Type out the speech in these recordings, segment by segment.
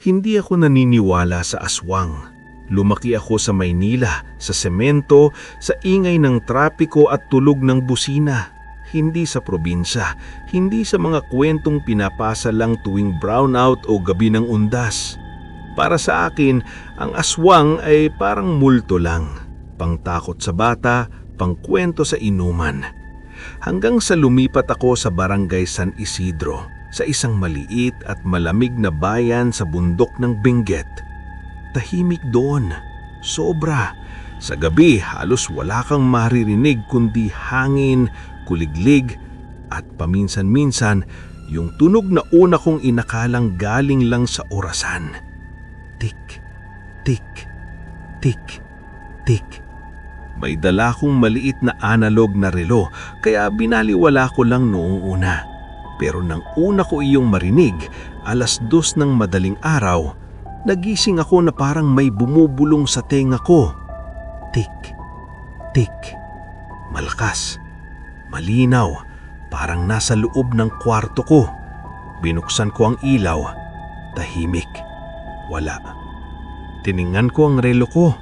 Hindi ako naniniwala sa aswang. Lumaki ako sa Maynila, sa semento, sa ingay ng trapiko at tulog ng busina. Hindi sa probinsya, hindi sa mga kwentong pinapasa lang tuwing brownout o gabi ng undas. Para sa akin, ang aswang ay parang multo lang. Pangtakot sa bata, pangkwento sa inuman. Hanggang sa lumipat ako sa Barangay San Isidro, sa isang maliit at malamig na bayan sa bundok ng Benguet. Tahimik doon, sobra. Sa gabi halos wala kang maririnig kundi hangin, kuliglig at paminsan-minsan yung tunog na una kong inakalang galing lang sa orasan. Tik, tik, tik, tik. May dala kong maliit na analog na relo kaya binaliwala ko lang noong una. Pero nang una ko iyong marinig, 2:00 ng madaling araw, nagising ako na parang may bumubulong sa tenga ko. Tik, tik. Malakas, malinaw, parang nasa loob ng kwarto ko. Binuksan ko ang ilaw, tahimik, wala. Tiningnan ko ang relo ko.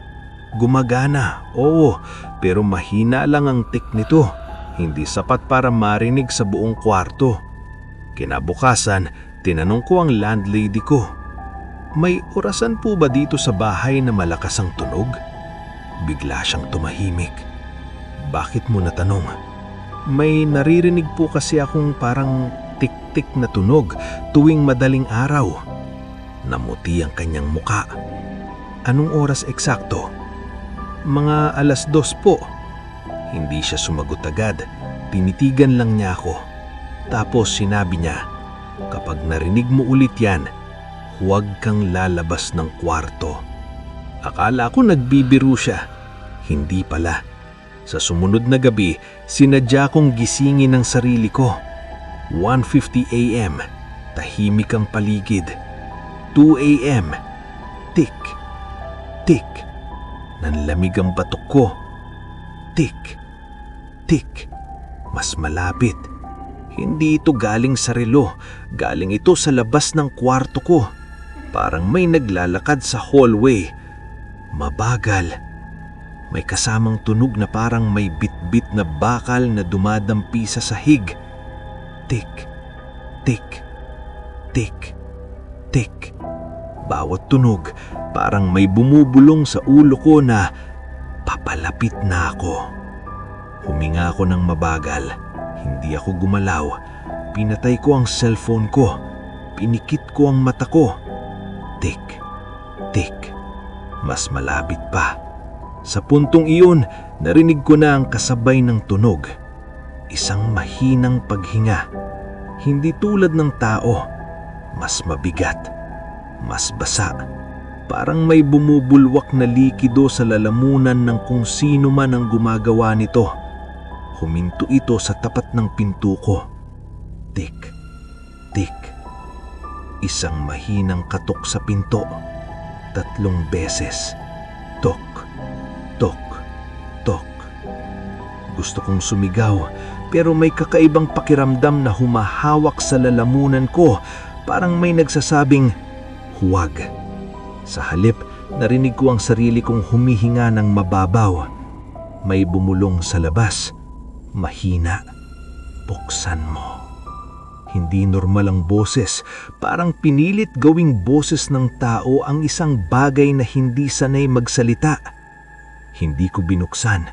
Gumagana, oo, pero mahina lang ang tik nito. Hindi sapat para marinig sa buong kwarto. Kinabukasan, tinanong ko ang landlady ko, "May orasan po ba dito sa bahay na malakas ang tunog?" Bigla siyang tumahimik. "Bakit mo natanong?" "May naririnig po kasi akong parang tik-tik na tunog tuwing madaling araw." Namuti ang kanyang muka. "Anong oras eksakto?" "Mga 2:00 po." Hindi siya sumagot agad. Tinitigan lang niya ako. Tapos sinabi niya, "Kapag narinig mo ulit yan, huwag kang lalabas ng kwarto." Akala ko nagbibiro siya. Hindi pala. Sa sumunod na gabi, sinadya kong gisingin ang sarili ko. 1:50 a.m. Tahimik ang paligid. 2 a.m. Tik, tik. Nanlamig ang batok ko. Tik, tik. Mas malapit. Hindi ito galing sa relo. Galing ito sa labas ng kwarto ko. Parang may naglalakad sa hallway. Mabagal. May kasamang tunog na parang may bitbit na bakal na dumadampi sa sahig. Tik, tik, tik, tik. Bawat tunog parang may bumubulong sa ulo ko na papalapit na ako. Huminga ako ng mabagal. Hindi ako gumalaw. Pinatay ko ang cellphone ko. Pinikit ko ang mata ko. Tik, tik. Mas malapit pa. Sa puntong iyon, narinig ko na ang kasabay ng tunog. Isang mahinang paghinga. Hindi tulad ng tao. Mas mabigat. Mas basa. Parang may bumubulwak na likido sa lalamunan ng kung sino man ang gumagawa nito. Huminto ito sa tapat ng pinto ko. Tik, tik. Isang mahinang katok sa pinto. 3 beses. Tok, tok, tok. Gusto kong sumigaw, pero may kakaibang pakiramdam na humahawak sa lalamunan ko. Parang may nagsasabing, "Huwag." Sa halip, narinig ko ang sarili kong humihinga ng mababaw. May bumulong sa labas. Mahina. "Buksan mo." Hindi normal ang boses. Parang pinilit gawing boses ng tao ang isang bagay na hindi sanay magsalita. Hindi ko binuksan.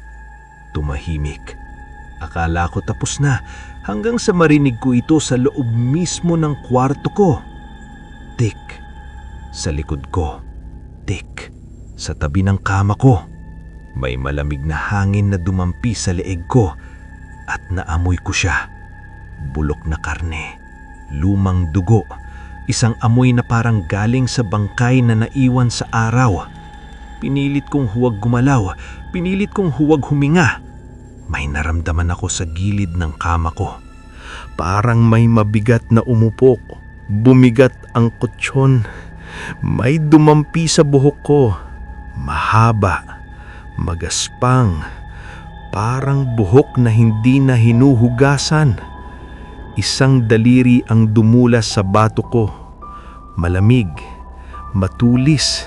Tumahimik. Akala ko tapos na hanggang sa marinig ko ito sa loob mismo ng kwarto ko. Tik. Sa likod ko. Tik. Sa tabi ng kama ko. May malamig na hangin na dumampi sa leeg ko at naamoy ko siya. Bulok na karne, lumang dugo, isang amoy na parang galing sa bangkay na naiwan sa araw. Pinilit kong huwag gumalaw, pinilit kong huwag huminga. May naramdaman ako sa gilid ng kama ko. Parang may mabigat na umupok, bumigat ang kutsyon. May dumampi sa buhok ko, mahaba, magaspang, parang buhok na hindi na hinuhugasan. Isang daliri ang dumulas sa bato ko. Malamig, matulis,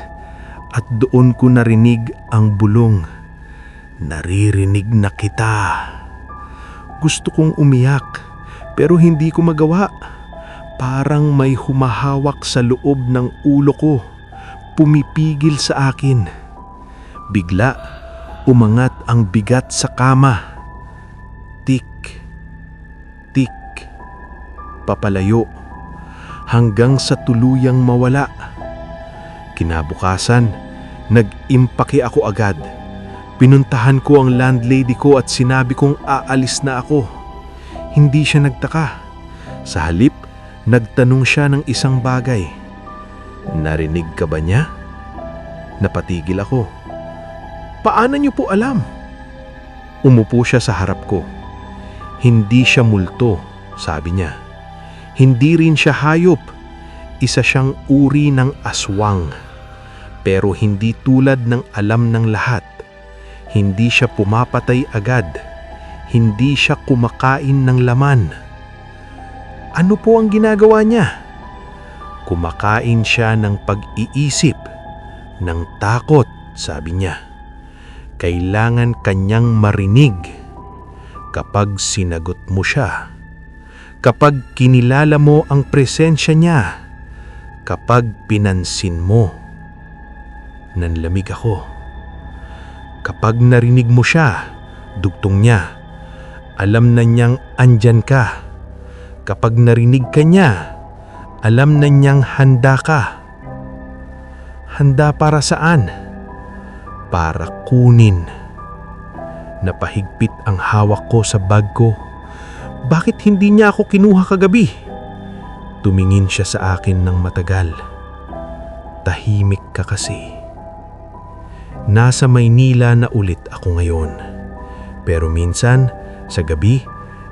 at doon ko narinig ang bulong. Naririnig na kita. Gusto kong umiyak, pero hindi ko magawa. Parang may humahawak sa loob ng ulo ko, pumipigil sa akin. Bigla, umangat ang bigat sa kama. Tik, tik, papalayo, hanggang sa tuluyang mawala. Kinabukasan, nag-impake ako agad. Pinuntahan ko ang landlady ko at sinabi kong aalis na ako. Hindi siya nagtaka. Sa halip, nagtanong siya ng isang bagay. Narinig ka ba niya? Napatigil ako. Paano niyo po alam? Umupo siya sa harap ko. Hindi siya multo, sabi niya. Hindi rin siya hayop. Isa siyang uri ng aswang. Pero hindi tulad ng alam ng lahat. Hindi siya pumapatay agad. Hindi siya kumakain ng laman. Ano po ang ginagawa niya? Kumakain siya ng pag-iisip, ng takot, sabi niya. Kailangan kanyang marinig kapag sinagot mo siya. Kapag kinilala mo ang presensya niya. Kapag pinansin mo. Nanlamig ako. Kapag narinig mo siya, dugtong niya. Alam na niyang andyan ka. Kapag narinig ka niya, alam na niyang handa ka. Handa para saan? Para kunin. Napahigpit ang hawak ko sa bag ko. Bakit hindi niya ako kinuha kagabi? Tumingin siya sa akin ng matagal. Tahimik ka kasi. Nasa Maynila na ulit ako ngayon. Pero minsan, sa gabi,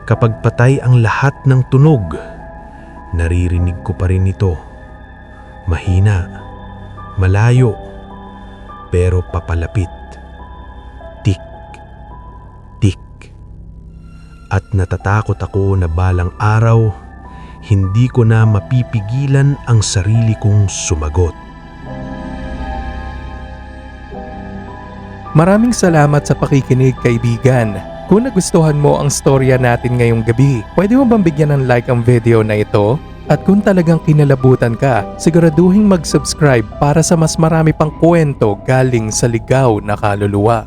kapag patay ang lahat ng tunog, naririnig ko pa rin ito. Mahina, malayo, pero papalapit. Tik, tik. At natatakot ako na balang araw, hindi ko na mapipigilan ang sarili kong sumagot. Maraming salamat sa pakikinig, kaibigan. Kung nagustuhan mo ang storya natin ngayong gabi, pwede mo bang bigyan ng like ang video na ito? At kung talagang kinalabutan ka, siguraduhin mag-subscribe para sa mas marami pang kwento galing sa ligaw na kaluluwa.